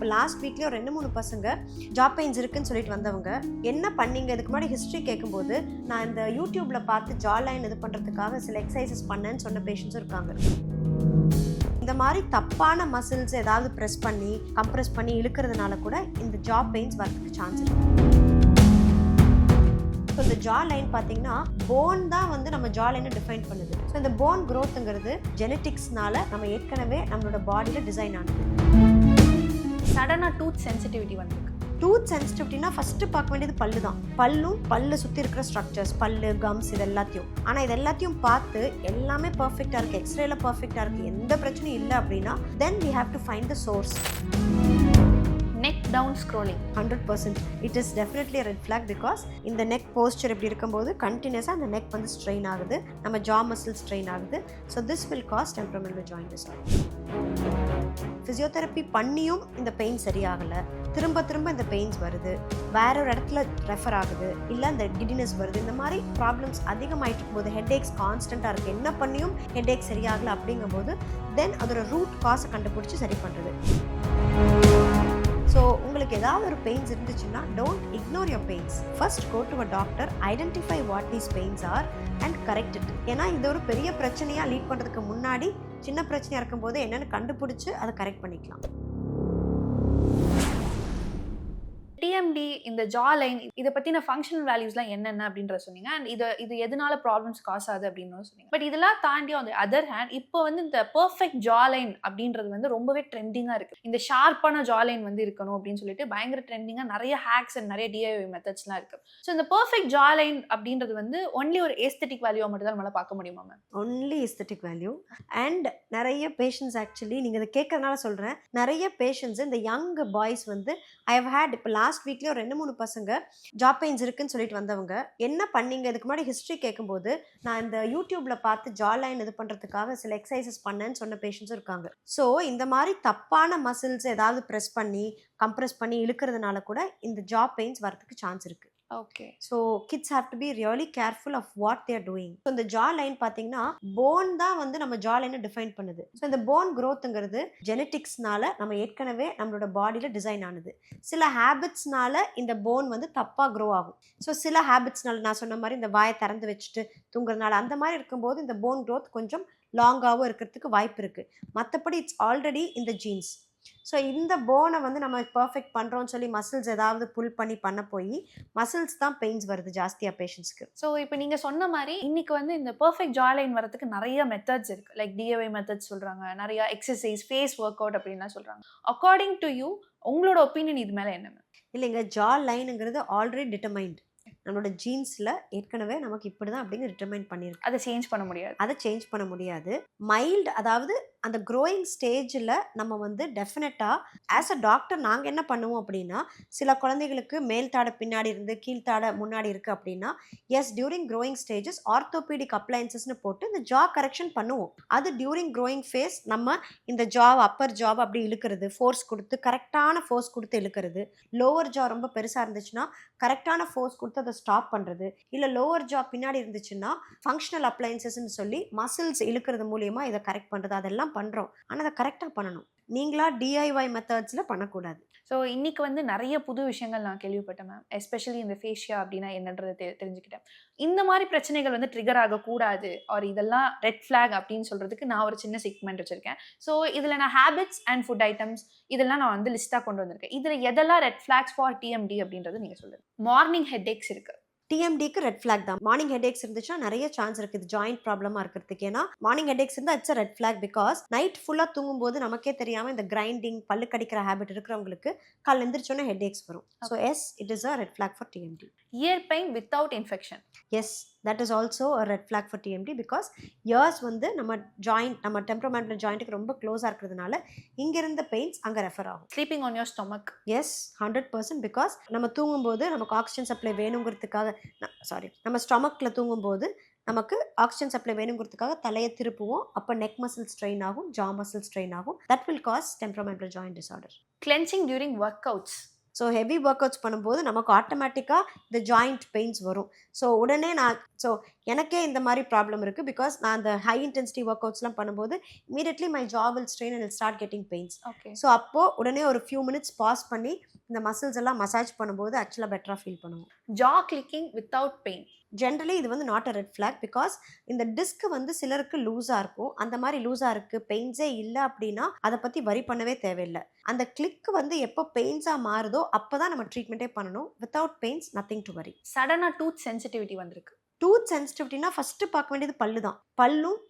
Last வீக்லேயும் 2-3 பசங்க job pains இருக்குன்னு சொல்லிட்டு வந்தவங்க என்ன பண்ணீங்க, இதுக்கு முன்னாடி ஹிஸ்ட்ரி கேட்கும்போது நான் இந்த யூடியூப்ல பார்த்து ஜா லைன் இது பண்ணுறதுக்காக சில எக்ஸசைசஸ் பண்ணேன்னு சொன்ன பேஷண்ட்ஸும் இருக்காங்க. இந்த மாதிரி தப்பான மசில்ஸ் ஏதாவது ப்ரெஸ் பண்ணி கம்ப்ரெஸ் பண்ணி இழுக்கிறதுனால கூட இந்த ஜாப் பெயின்ஸ் வரதுக்கு சான்ஸ் இருக்கு. ஸோ இந்த ஜா லைன் பார்த்தீங்கன்னா போன் தான் வந்து நம்ம ஜா லைனை டிஃபைன் பண்ணுது. ஸோ இந்த போன் க்ரோத்துங்கிறது ஜெனட்டிக்ஸ்னால நம்ம ஏற்கனவே நம்மளோட பாடியில் டிசைன் ஆனது. சடனாக டூத் சென்சிட்டிவிட்டி வந்திருக்கு. டூத் சென்சிட்டிவிட்டினா ஃபஸ்ட்டு பார்க்க வேண்டியது பல்லு தான். பல்லு சுற்றி இருக்கிற ஸ்ட்ரக்சர்ஸ், பல்லு, கம்ஸ், இது எல்லாத்தையும். ஆனால் இது எல்லாத்தையும் பார்த்து எல்லாமே பர்ஃபெக்டாக இருக்குது, எக்ஸ்ரேல பர்ஃபெக்டாக இருக்குது, எந்த பிரச்சனையும் இல்லை அப்படின்னா then we have to find the source. Neck down scrolling 100% it is definitely red flag. Because இந்த நெக் போஸ்டர் இப்படி இருக்கும்போது கண்டினியூஸாக அந்த நெக் வந்து ஸ்ட்ரெயின் ஆகுது, நம்ம ஜா மசில் ஸ்ட்ரெயின் ஆகுது. So this will cause temporomandibular joint disorder. Physiotherapy பண்ணியும் இந்த பெயின் சரியாகலை, திரும்ப திரும்ப இந்த பெயின்ஸ் வருது, வேற ஒரு இடத்துல ரெஃபர் ஆகுது, இல்லை இந்த கிடினஸ் வருது, இந்த மாதிரி ப்ராப்ளம்ஸ் அதிகமாகிட்டு இருக்கும்போது ஹெட்ஏக்ஸ் கான்ஸ்டண்ட்டாக இருக்குது, என்ன பண்ணியும் ஹெட்ஏக் சரியாகலை அப்படிங்கும்போது தென் அதோட ரூட் காசை கண்டுபிடிச்சி சரி பண்ணுறது. ஸோ உங்களுக்கு ஏதாவது ஒரு பெயின்ஸ் இருந்துச்சுன்னா don't ignore your pains. First go to a doctor, identify what these pains are and correct it. ஏன்னா இது ஒரு பெரிய பிரச்சனையாக லீட் பண்ணுறதுக்கு முன்னாடி சின்ன பிரச்சனையாக இருக்கும்போது என்னென்னு கண்டுபிடிச்சி அதை கரெக்ட் பண்ணிக்கலாம். டிஎம்டி, இந்த ஜா லைன், இதை பற்றின ஃபங்க்ஷனல் வேல்யூஸ்லாம் என்னென்ன அப்படின்றத சொன்னீங்க. அண்ட் இது எதனால ப்ராப்ளம்ஸ் காஸ் ஆகுது அப்படின்னு சொன்னீங்க. பட் இதெல்லாம் தாண்டி ஆன் தி அதர் ஹேண்ட் இப்போ வந்து இந்த பர்ஃபெக்ட் ஜா லைன் அப்படின்றது வந்து ரொம்பவே ட்ரெண்டிங்காக இருக்குது. இந்த ஷார்ப்பான ஜா லைன் வந்து இருக்கணும் அப்படின்னு சொல்லிட்டு பயங்கர ட்ரெண்டிங்காக நிறைய ஹேக்ஸ் அண்ட் நிறைய டிஐஒய் மெத்தட்ஸ்லாம் இருக்குது. ஸோ இந்த பர்ஃபெக்ட் ஜா லைன் அப்படின்றது வந்து ஒன்லி ஒரு ஏஸ்தட்டிக் வேல்யூவாக மட்டும் தான் நம்மளால் பார்க்க முடியுமா ma'am? Only aesthetic value. And நிறைய பேஷண்ட்ஸ், ஆக்சுவலி நீங்கள் இதை கேட்கறதுனால சொல்கிறேன், நிறைய பேஷண்ட்ஸ் இந்த யங் பாய்ஸ் வந்து ஐ ஹவ் ஹேட் இப்போ லாஸ்ட் வீக்லேயும் 2-3 பசங்க ஜாப் பெயின்ஸ் இருக்குன்னு சொல்லிட்டு வந்தவங்க என்ன பண்ணீங்க, இதுக்கு முன்னாடி ஹிஸ்ட்ரி கேட்கும்போது நான் இந்த யூடியூப்ல பார்த்து ஜா லைன் இது பண்ணுறதுக்காக சில எக்ஸசைசஸ் பண்ணேன்னு சொன்ன பேஷண்ட்ஸும் இருக்காங்க. ஸோ இந்த மாதிரி தப்பான மசில்ஸ் ஏதாவது ப்ரெஸ் பண்ணி கம்ப்ரெஸ் பண்ணி இழுக்கிறதுனால கூட இந்த ஜாப் பெயின்ஸ் வரதுக்கு சான்ஸ் இருக்குது. Okay. So kids have to be really careful of what they're doing. So இந்த ஜா லைன் பார்த்தீங்கன்னா போன் தான் வந்து நம்ம ஜா லைனை டிஃபைன் பண்ணுது. ஸோ இந்த போன் க்ரோத்துங்கிறது ஜெனட்டிக்ஸ்னால நம்ம ஏற்கனவே நம்மளோட பாடியில் டிசைன் ஆனது. சில ஹேபிட்ஸ்னால இந்த போன் வந்து தப்பாக க்ரோ ஆகும். ஸோ சில ஹேபிட்ஸ்னால நான் சொன்ன மாதிரி இந்த வாயை திறந்து வச்சுட்டு தூங்குறதுனால அந்த மாதிரி இருக்கும்போது இந்த போன் க்ரோத் கொஞ்சம் லாங்காகவும் இருக்கிறதுக்கு வாய்ப்பு இருக்குது. மற்றபடி இட்ஸ் ஆல்ரெடி இந்த ஜீன்ஸ். ஸோ இந்த போனை வந்து நம்ம பர்ஃபெக்ட் பண்ணுறோம்னு சொல்லி மசில்ஸ் ஏதாவது புல் பண்ண போய் மசில்ஸ் தான் பெயின்ஸ் வருது ஜாஸ்தியாக பேஷண்ட்ஸ்க்கு. ஸோ இப்போ நீங்கள் சொன்ன மாதிரி இன்னைக்கு வந்து இந்த பர்ஃபெக்ட் ஜா லைன் வரதுக்கு நிறைய மெத்தட்ஸ் இருக்குது. லைக் டிஐஒய் மெத்தட்ஸ் சொல்கிறாங்க, நிறைய எக்ஸசைஸ், ஃபேஸ் ஒர்க் அவுட் அப்படின்லாம் சொல்கிறாங்க. அக்கார்டிங் டு யூ, உங்களோட ஒப்பீனியன் இது மேலே என்ன? இல்லைங்க, ஜா லைனுங்கிறது ஆல்ரெடி டிட்டர்மைன்ட். நம்மளோட ஜீன்ஸில் ஏற்கனவே நமக்கு இப்படி தான் அப்படிங்கிற டிட்டர்மைன் பண்ணியிருக்கு. அதை சேஞ்ச் பண்ண முடியாது. அதை சேஞ்ச் பண்ண முடியாது. மைல்டு, அதாவது அந்த க்ரோயிங் ஸ்டேஜில் நம்ம வந்து டெஃபினட்டாக ஆஸ் அ டாக்டர் நாங்கள் என்ன பண்ணுவோம் அப்படின்னா, சில குழந்தைகளுக்கு மேல் தாடை பின்னாடி இருந்து கீழ்த்தாடை முன்னாடி இருக்குது அப்படின்னா yes during growing stages orthopaedic அப்ளையன்சஸ்னு போட்டு இந்த ஜா கரெக்ஷன் பண்ணுவோம். அது டியூரிங் க்ரோயிங் ஃபேஸ் நம்ம இந்த ஜாவ் அப்பர் ஜாவ் அப்படி இழுக்கிறது, ஃபோர்ஸ் கொடுத்து கரெக்டான ஃபோர்ஸ் கொடுத்து இழுக்கிறது. லோவர் ஜா ரொம்ப பெருசாக இருந்துச்சுன்னா கரெக்டான ஃபோர்ஸ் கொடுத்து அதை ஸ்டாப் பண்ணுறது. இல்லை லோவர் ஜா பின்னாடி இருந்துச்சுன்னா ஃபங்க்ஷனல் அப்ளையன்சஸ்ன்னு சொல்லி மசில்ஸ் இழுக்கிறது மூலியமா இதை கரெக்ட் பண்ணுறது. அதெல்லாம் பண்ணுறோம், ஆனால் அதை கரெக்டாக பண்ணணும். நீங்களா டிஐஒய் மெத்தட்ஸில் பண்ணக்கூடாது. ஸோ இன்னைக்கு வந்து நிறைய புது விஷயங்கள் நான் கேள்விப்பட்டேன் மேம். எஸ்பெஷலி இந்த ஃபேஷியா அப்படின்னா என்னன்றது தெரிஞ்சுக்கிட்டேன். இந்த மாதிரி பிரச்சனைகள் வந்து ட்ரிகர் ஆகக்கூடாது, ஆர் இதெல்லாம் ரெட் ஃபிளாக் அப்படின்னு சொல்கிறதுக்கு நான் ஒரு சின்ன செக்மெண்ட் வச்சுருக்கேன். ஸோ இதில் நான் ஹேபிட்ஸ் அண்ட் ஃபுட் ஐட்டம்ஸ் இதெல்லாம் நான் வந்து லிஸ்ட்டாக கொண்டு வந்திருக்கேன். இதில் எதெல்லாம் ரெட் ஃபிளாக்ஸ் ஃபார் டிஎம்டி அப்படின்றது நீங்கள் சொல்லுங்கள். மார்னிங் ஹெட்ஏக்ஸ் இருக்குது. டிஎம்டிக்கு ரெட் ஃபிளாக் தான். மார்னிங் ஹெட்ஏக்ஸ் இருந்துச்சுன்னா நிறைய சான்ஸ் இருக்குது ஜாயிண்ட் ப்ராப்ளமாக இருக்கிறதுக்கு. ஏன்னா மார்னிங் ஹெட்ஏக்ஸ் இருந்தால் it's red flag. Because night ஃபுல்லாக தூங்கும்போது நமக்கே தெரியாமல் இந்த கிரைண்டிங் பல்லு கடிக்கிற ஹேபிட் இருக்கிறவங்களுக்கு காலைல எந்திரிச்சோன்னா ஹெட்ஏக்ஸ் வரும். So S it is a red flag for TMT. Year pain without infection, S that is also a red flag for TMT. Because years வந்து நம்ம ஜாயிண்ட், நம்ம டெம்பரமெண்டல் ஜாயிண்ட்டுக்கு ரொம்ப க்ளோஸாக இருக்கிறதுனால இங்கிருந்த பெயின்ஸ் அங்கே ரெஃபர் ஆகும். Sleeping on your stomach, yes 100%. Because நம்ம தூங்கும்போது நமக்கு ஆக்சிஜன் சப்ளை வேணுங்கிறதுக்காக, நம்ம ஸ்டொமக்கில் தூங்கும்போது நமக்கு ஆக்சிஜன் சப்ளை வேணுங்கிறதுக்காக தலையை திருப்புவோம். அப்போ நெக் மசில் ஸ்ட்ரெயின் ஆகும், ஜா மசில் ஸ்ட்ரெயின் ஆகும். That will cause temporomandibular joint disorder. Clenching during workouts. So heavy workouts பண்ணும்போது நமக்கு ஆட்டோமேட்டிக்காக இந்த ஜாயிண்ட் பெயின்ஸ் வரும். ஸோ உடனே ஸோ எனக்கே இந்த மாதிரி ப்ராப்ளம் இருக்குது. பிகாஸ் நான் அந்த ஹை இன்டென்சிட்டி ஒர்க் அவுட்ஸ்லாம் பண்ணும்போது immediately my jaw will strain and start getting pains. Okay. So அப்போது உடனே ஒரு ஃபியூ மினிட்ஸ் பாஸ் பண்ணி இந்த மசில்ஸ் எல்லாம் மசாஜ் பண்ணும்போது ஆக்சுவலாக பெட்டராக ஃபீல் பண்ணுவோம். Jaw clicking without pain, generally இது வந்து not a red flag. Because இந்த டிஸ்க் வந்து சிலருக்கு லூஸாக இருக்கும். அந்த மாதிரி லூஸாக இருக்குது, பெயின்ஸே இல்லை அப்படின்னா அதை பற்றி வரி பண்ணவே தேவையில்லை. அந்த கிளிக் வந்து எப்போ பெயின்ஸாக மாறுதோ அப்போ தான் நம்ம ட்ரீட்மெண்ட்டே பண்ணணும். Without pains nothing to worry. சடனாக டூத் சென்சிட்டிவிட்டி வந்திருக்கு. டூத் சென்சிட்டிவிட்டினா ஃபஸ்ட்டு பார்க்க வேண்டியது பல்லு தான்.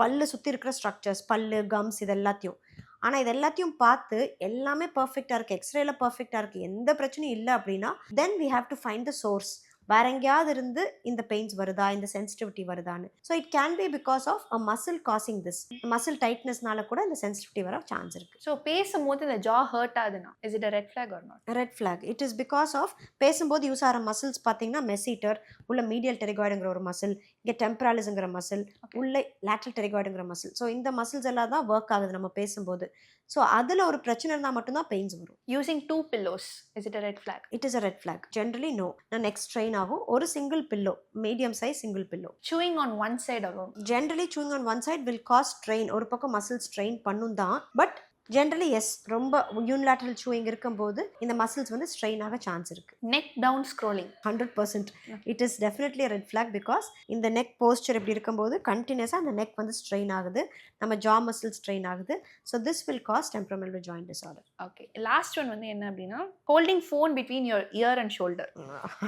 பல்லு சுற்றி இருக்கிற ஸ்ட்ரக்சர்ஸ், பல்லு, கம்ஸ், இது எல்லாத்தையும். ஆனால் இது எல்லாத்தையும் பார்த்து எல்லாமே பர்ஃபெக்டாக இருக்குது, எக்ஸ்ரேல பர்ஃபெக்டாக இருக்குது, எந்த பிரச்சனையும் இல்லை அப்படின்னா then we have to find the source. வேற எங்கேயாவது இருந்து இந்த பெயின்ஸ் வருதா, இந்த சென்சிட்டிவிட்டி வருதான்னு. So it can be because of a muscle causing this. Muscle டைட்னஸ்னால கூட இந்த சென்சிட்டிவிட்டி வர சான்ஸ் இருக்கு. ஸோ பேசும்போது இந்த ஜா ஹர்ட் ஆகுதுன்னா is it a red flag or not? Red flag. It is because of பேசும்போது யூஸ் ஆகிற மசில்ஸ் பார்த்தீங்கன்னா மெசீட்டர், உள்ள மீடியல் டெரிகாய்டுங்கிற ஒரு மசில், இங்கே டெம்பராலிஸ்ங்கிற மசில், உள்ள லேட்ரல் டெரிகாய்டுங்கிற மசில். ஸோ இந்த மசில்ஸ் எல்லாம் தான் ஒர்க் ஆகுது நம்ம பேசும்போது. ஸோ அதில் ஒரு பிரச்சனை இருந்தால் மட்டும்தான் பெயின்ஸ் வரும். Using 2 pillows, is it a red flag? It is a red flag. Generally no. நான் நெக்ஸ்ட் ஸ்ட்ரெயின் ஆகும். ஒரு single pillow, medium size single pillow. Chewing on one side alone, generally chewing on one side will cause strain. ஒரு பக்கம் muscle strain பண்ணும் தான். But generally S, ரொம்ப unilateral chewing இருக்கும்போது இந்த மசில்ஸ் வந்து ஸ்ட்ரெயின் ஆக சான்ஸ் இருக்கு. neck down scrolling, 100% it is definitely a red flag. Because இந்த நெக் போஸ்டர் இப்படி இருக்கும்போது கண்டினியூஸாக அந்த நெக் வந்து ஸ்ட்ரெயின் ஆகுது, நம்ம ஜா மசில் ஸ்ட்ரெயின் ஆகுது. So this will cause temporomandibular joint disorder. Okay. Last one வந்து என்ன அப்படின்னா holding phone between your ear and shoulder.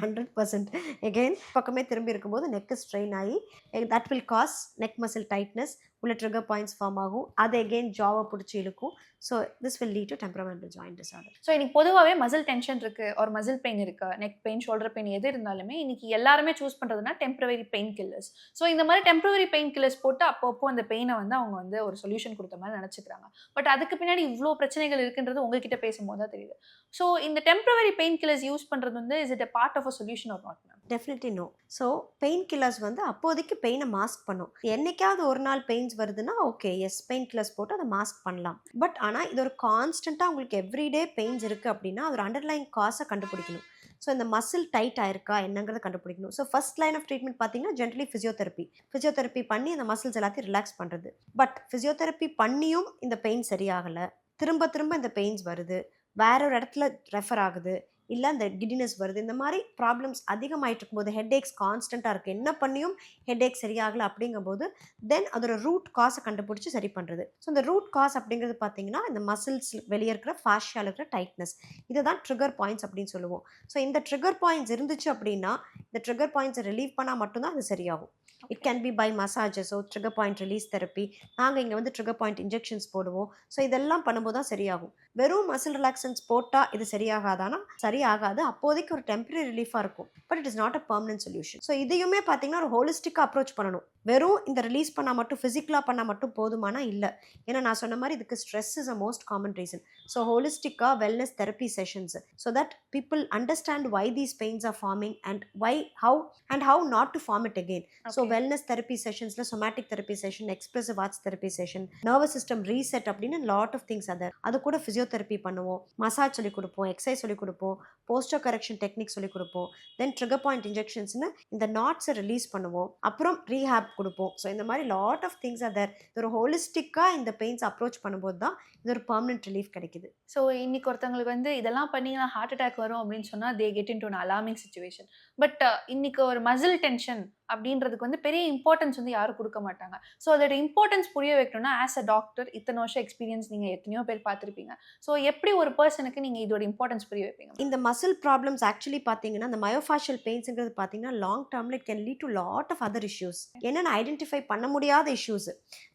100% again பக்கமே திரும்பி இருக்கும்போது நெக் ஸ்ட்ரெயின் ஆகி that will cause neck muscle tightness, உள்ள ட்ரிகர் பாயிண்ட்ஸ் ஃபார்ம் ஆகும். அது எகெயின் ஜாவை பிடிச்சி இழுக்கும். So this will lead to temporomandibular joint disorder. So இன்னைக்கு பொதுவாகவே மசில் டென்ஷன் இருக்கு, ஒரு மசில் பெயின் இருக்கு, நெக் பெயின், ஷோல்டர் பெயின் எது இருந்தாலுமே இன்னைக்கு எல்லாருமே சூஸ் பண்ணுறதுனா டெம்பரவரி பெயின் கில்லர்ஸ். ஸோ இந்த மாதிரி டெம்பரவரி பெயின் கில்லர்ஸ் போட்டு அப்பப்போ அந்த பெயினை வந்து அவங்க வந்து ஒரு சொல்யூஷன் கொடுத்த மாதிரி நினச்சிக்கிறாங்க. பட் அதுக்கு பின்னாடி இவ்வளோ பிரச்சனைகள் இருக்குன்றது உங்ககிட்ட பேசும்போது தான் தெரியுது. ஸோ இந்த டெம்பரவரி பெயின் கில்லர்ஸ் யூஸ் பண்ணுறது வந்து is it a part of a solution or not? Definitely no. So pain killers வந்து அப்போதைக்கு பெயினை மாஸ்க் பண்ணும். என்னைக்காவது ஒரு நாள் பெயின்ஸ் வருதுன்னா ஓகே, எஸ், பெயின் கில்லர்ஸ் போட்டு அதை மாஸ்க் பண்ணலாம். பட் ஆனால் இது ஒரு கான்ஸ்டண்ட்டாக உங்களுக்கு எவ்ரிடே பெயின்ஸ் இருக்குது அப்படின்னா அது ஒரு அண்டர்லைன் காஸை கண்டுபிடிக்கணும். ஸோ இந்த மசில் டைட் ஆயிருக்கா என்னங்கிறத கண்டுபிடிக்கணும். So first line of treatment பார்த்தீங்கன்னா ஜென்ரலி ஃபிசியோதெரப்பி பண்ணி அந்த மசில்ஸ் எல்லாத்தையும் ரிலாக்ஸ் பண்ணுறது. பட் ஃபிசியோதெரப்பி பண்ணியும் இந்த பெயின் சரியாகலை, திரும்ப இந்த பெயின்ஸ் வருது, வேற ஒரு இடத்துல ரெஃபர் ஆகுது, இல்லை அந்த கிடினஸ் வருது, இந்த மாதிரி ப்ராப்ளம்ஸ் அதிகமாகிட்டு இருக்கும்போது ஹெட்ஏக்ஸ் கான்ஸ்டண்ட்டாக இருக்குது, என்ன பண்ணியும் ஹெட்ஏக் சரியாகலை அப்படிங்கும்போது தென் அதோட ரூட் காஸை கண்டுபிடிச்சி சரி பண்ணுறது. ஸோ இந்த ரூட் காஸ் அப்படிங்கிறது பார்த்தீங்கன்னா இந்த மசில்ஸ் வெளியே இருக்கிற ஃபாஷியால் இருக்கிற டைட்னஸ், இதை தான் ட்ரிகர் பாயிண்ட்ஸ் அப்படின்னு சொல்லுவோம். ஸோ இந்த ட்ரிகர் பாயிண்ட்ஸ் இருந்துச்சு அப்படின்னா இந்த ட்ரிகர் பாயிண்ட்ஸை ரிலீவ் பண்ணால் மட்டும்தான் அது சரியாகும். இட் கேன் பி பை மசாஜஸோ ட்ரிகர் பாயிண்ட் ரிலீஸ் தெரப்பி. நாங்கள் இங்கே வந்து ட்ரிகர் பாயிண்ட் இன்ஜெக்ஷன்ஸ் போடுவோம். ஸோ இதெல்லாம் பண்ணும்போது தான் சரியாகும். வெறும் மசில் ரிலாக்ஸன்ஸ் போட்டால் இது சரியாகாதானா சரியாகாது. அப்போதைக்கு ஒரு டெம்பரரி ரிலீஃபாக இருக்கும். But it is not a permanent solution. So இதையுமே பார்த்தீங்கன்னா ஒரு ஹோலிஸ்டிக்காக அப்ரோச் பண்ணணும். வெறும் இந்த ரிலீஸ் பண்ணால் மட்டும், ஃபிசிக்கலாக பண்ணால் மட்டும் போதுமானா இல்லை. ஏன்னா நான் சொன்ன மாதிரி இதுக்கு stress is a most common reason. So ஹோலிஸ்டிக்காக wellness therapy sessions so that people understand why these pains are forming and how not to form it again. So wellness therapy sessions, somatic therapy session, expressive arts therapy session, nervous system reset அப்படின்னு lot of things are there. அது கூட physiotherapy பண்ணுவோம், massage சொல்லி கொடுப்போம், exercise சொல்லி கொடுப்போம், poster correction technique சொல்லி கொடுப்போம், தென் ட்ரிகர் பாயிண்ட் இன்ஜெக்ஷன்ஸ்னு இந்த நாட்ஸை ரிலீஸ் பண்ணுவோம், அப்புறம் ரீஹேப் கொடுப்போம். ஸோ இந்த மாதிரி lot of things are there. இது ஒரு ஹோலிஸ்டிக்காக இந்த பெயின்ஸ் அப்ரோச் பண்ணும்போது தான் இது ஒரு பெர்மனன்ட் ரிலீஃப் கிடைக்குது. ஸோ இன்னைக்கு ஒருத்தவங்களுக்கு வந்து இதெல்லாம் பண்ணிங்கன்னா ஹார்ட் அட்டாக் வரும் அப்படின்னு சொன்னால் they get in to an alarming situation. But இன்னைக்கு ஒரு மசில் டென்ஷன் அப்படின்றதுக்கு வந்து பெரிய இம்பார்ட்டன்ஸ் வந்து யாரும் கொடுக்க மாட்டாங்க. ஸோ அதோட இம்பார்ட்டன்ஸ் புரிய வைக்கணும்னா ஆஸ் அ டாக்டர் இத்தனை வருஷம் எக்ஸ்பீரியன்ஸ் நீங்கள் எத்தனையோ பேர் பார்த்துருப்பீங்க. ஸோ எப்படி ஒரு பர்சனுக்கு நீங்கள் இதோட இம்பார்ட்டன்ஸ் புரிய வைப்பீங்க? இந்த மசில் ப்ராப்ளம்ஸ் ஆக்சுவலி பார்த்தீங்கன்னா இந்த மயோஃபாஷியல் பெயின்ஸுங்கிறது பார்த்தீங்கன்னா long term it can lead to lot of other issues. என்னென்ன ஐடென்டிஃபை பண்ண முடியாத இஷ்யூஸ்.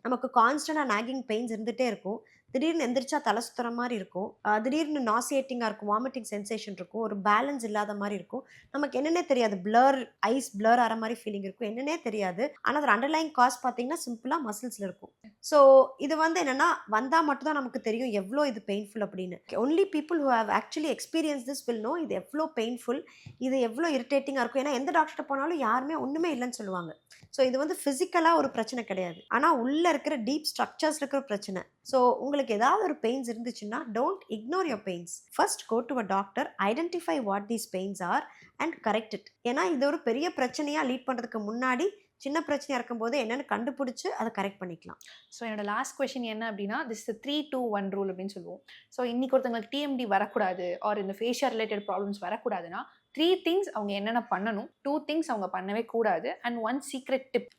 நமக்கு கான்ஸ்டன்டாக நாகிங் பெயின்ஸ் இருந்துகிட்டே இருக்கும். திடீர்னு எந்திரிச்சா தலை சுத்துற மாதிரி இருக்கும், திடீர்னு நாசியேட்டிங்காக இருக்கும், வாமிட்டிங் சென்சேஷன் இருக்கும், ஒரு பேலன்ஸ் இல்லாத மாதிரி இருக்கும். நமக்கு என்னன்னே தெரியாது, ஐஸ் பிளர் ஆகிற மாதிரி ஃபீலிங் இருக்கும், என்னன்னே தெரியாது. ஆனால் அதோட அண்டர்லைங் காஸ் பார்த்தீங்கன்னா சிம்பிளாக மசில்ஸில் இருக்கும். ஸோ இது வந்து என்னென்னா வந்தால் மட்டும்தான் நமக்கு தெரியும் எவ்வளோ இது பெயின்ஃபுல் அப்படின்னு. Only people who have actually experience this will know இது எவ்வளோ பெயின்ஃபுல், இது எவ்வளோ இரிட்டேட்டிங்காக இருக்கும். ஏன்னா எந்த டாக்டர்கிட்ட போனாலும் யாருமே ஒன்றுமே இல்லைன்னு சொல்லுவாங்க. ஸோ இது வந்து ஃபிசிக்கலாக ஒரு பிரச்சனை கிடையாது, ஆனால் உள்ளே இருக்கிற டீப் ஸ்ட்ரக்சர்ஸ் இருக்கிற பிரச்சனை. ஸோ உங்களுக்கு ஏதாவது ஒரு பெயின்ஸ் இருந்துச்சுன்னா don't ignore your pains. First go to a doctor, identify what these pains are and correct it. ஏன்னா இது ஒரு பெரிய பிரச்சனையாக லீட் பண்ணுறதுக்கு முன்னாடி சின்ன பிரச்சனையாக இருக்கும்போது என்னென்னு கண்டுபிடிச்சி அதை கரெக்ட் பண்ணிக்கலாம். ஸோ என்னோட லாஸ்ட் கொஸ்டின் என்ன அப்படின்னா, திஸ் 3-2-1 ரூல் அப்படின்னு சொல்லுவோம். ஸோ இன்னைக்கு ஒருத்தவங்களுக்கு டிஎம்டி வரக்கூடாது ஆர் இந்த ஃபேஷியல் ரிலேட்டட் ப்ராப்ளம்ஸ் வரக்கூடாதுன்னா 3 திங்ஸ் அவங்க என்னென்ன பண்ணணும், 2 திங்ஸ் அவங்க பண்ணவே கூடாது, அண்ட் 1 சீக்ரெட் டிப்.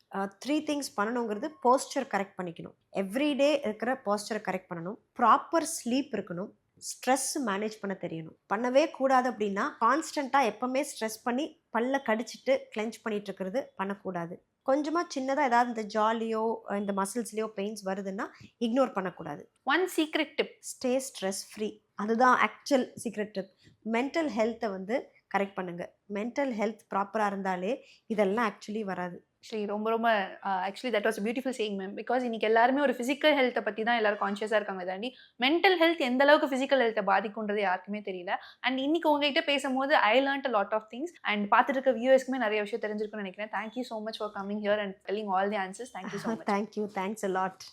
3 திங்ஸ் பண்ணணுங்கிறது போஸ்டர் கரெக்ட் பண்ணிக்கணும். எவ்ரிடே இருக்கிற போஸ்டரை கரெக்ட் பண்ணணும். ப்ராப்பர் ஸ்லீப் இருக்கணும். ஸ்ட்ரெஸ் மேனேஜ் பண்ண தெரியணும். பண்ணவே கூடாது அப்படின்னா கான்ஸ்டண்ட்டாக எப்பவுமே ஸ்ட்ரெஸ் பண்ணி பல்ல கடிச்சிட்டு கிளென்ச் பண்ணிட்டு இருக்கிறது பண்ணக்கூடாது. கொஞ்சமாக சின்னதாக ஏதாவது இந்த ஜாலியோ இந்த மசில்ஸ்லேயோ பெயின்ஸ் வருதுன்னா இக்னோர் பண்ணக்கூடாது. 1 secret tip, stay stress free. அதுதான் ஆக்சுவல் சீக்ரெட் டிப். மென்டல் ஹெல்த்தை வந்து கரெக்ட் பண்ணுங்கள். மென்டல் ஹெல்த் ப்ராப்பராக இருந்தாலே இதெல்லாம் ஆக்சுவலி வராது. ஆக்சுவலி ரொம்ப actually that was beautiful saying ma'am. Because இன்னைக்கு எல்லாருமே ஒரு ஃபிசிக்கல் ஹெல்த்தை பற்றி தான் எல்லாரும் கான்ஷியஸாக இருக்காங்க தாண்டி மென்டல் ஹெல்த் எந்த அளவுக்கு ஃபிசிக்கல் ஹெல்த்தை பாதிக்குன்றது யாருக்குமே தெரியல. அண்ட் இன்னைக்கு உங்ககிட்ட பேசும்போது I learned a lot of things and பார்த்துட்டு இருக்க வியூவர்ஸ்க்குமே நிறைய விஷயம் தெரிஞ்சிருக்குன்னு நினைக்கிறேன். Thank you so much for coming here and telling all the answers. Thank you so much. Thank you, thanks a lot.